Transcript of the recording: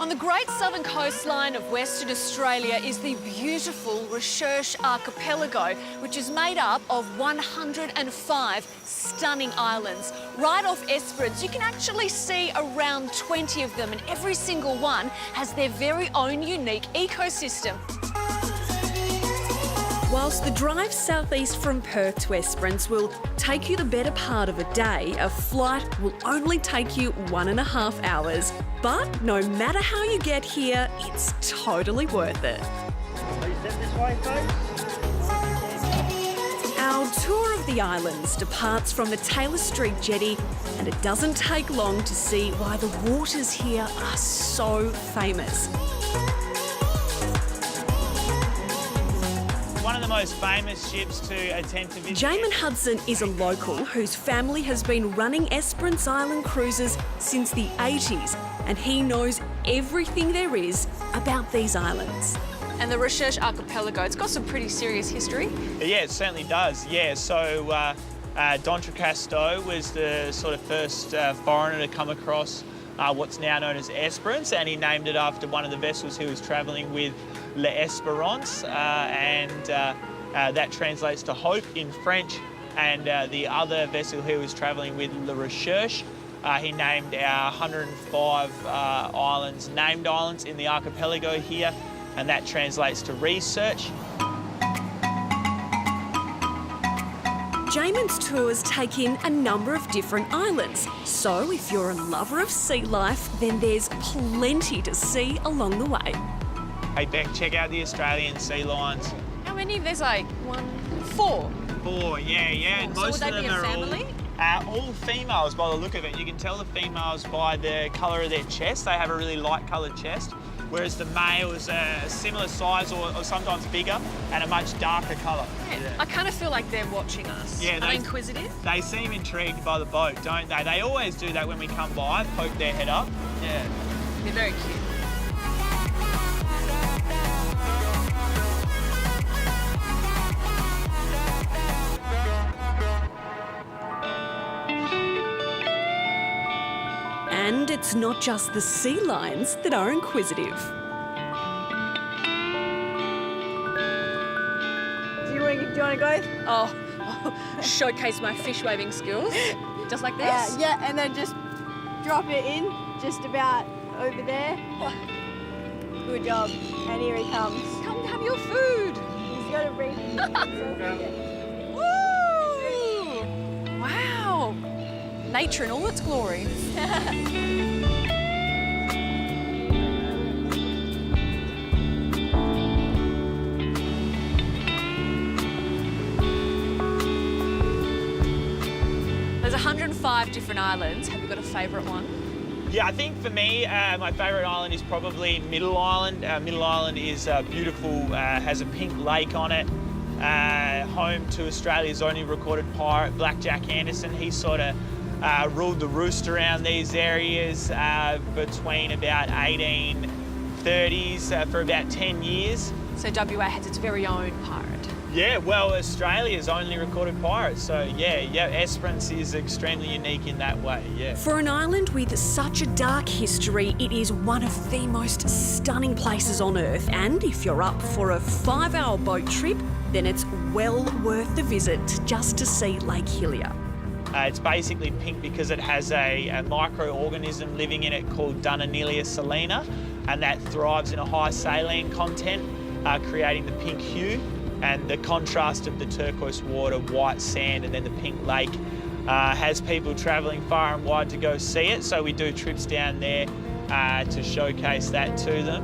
On the great southern coastline of Western Australia is the beautiful Recherche Archipelago, which is made up of 105 stunning islands. Right off Esperance, you can actually see around 20 of them, and every single one has their very own unique ecosystem. Whilst the drive southeast from Perth to Esperance will take you the better part of a day, a flight will only take you 1.5 hours. But no matter how you get here, it's totally worth it. Are you set this way, folks? Our tour of the islands departs from the Taylor Street jetty, and it doesn't take long to see why the waters here are so famous. One of the most famous ships to attempt to visit. Jamin Hudson is a local whose family has been running Esperance Island cruises since the 80s, and he knows everything there is about these islands. And the Recherche Archipelago, it's got some pretty serious history. Yeah, it certainly does. Yeah, so D'Entrecasteaux was the sort of first foreigner to come across what's now known as Esperance, and he named it after one of the vessels he was travelling with, Esperance, and that translates to hope in French. And the other vessel he was travelling with, La Recherche, he named our 105 islands, named islands in the archipelago here, and that translates to research. Jamin's tours take in a number of different islands, so if you're a lover of sea life, then there's plenty to see along the way. Hey Beck, check out the Australian sea lions. How many? There's like 4. 4, yeah, and So most would of they them be a are family? all females by the look of it. You can tell the females by the colour of their chest. They have a really light coloured chest, whereas the males are a similar size or sometimes bigger and a much darker colour. Yeah. I kind of feel like they're watching us. Yeah, Are they inquisitive? They seem intrigued by the boat, don't they? They always do that when we come by, poke their head up. Yeah. They're very cute. And it's not just the sea lions that are inquisitive. Do you want to go? Oh, showcase my fish waving skills. Just like this? Yeah, and then just drop it in, just about over there. Good job. And here he comes. Come have your food. He's got to bring Woo! Wow. Nature in all its glory. There's 105 different islands. Have you got a favourite one? Yeah, I think for me, my favourite island is probably Middle Island. Middle Island is beautiful, has a pink lake on it, home to Australia's only recorded pirate, Black Jack Anderson. He sort of ruled the roost around these areas between about 1830s for about 10 years. So WA has its very own pirate. Yeah, well, Australia's only recorded pirate, so yeah, Esperance is extremely unique in that way, yeah. For an island with such a dark history, it is one of the most stunning places on Earth, and if you're up for a 5-hour boat trip, then it's well worth the visit just to see Lake Hillier. It's basically pink because it has a microorganism living in it called Dunanellia salina, and that thrives in a high saline content, creating the pink hue. And the contrast of the turquoise water, white sand, and then the pink lake has people travelling far and wide to go see it. So we do trips down there to showcase that to them.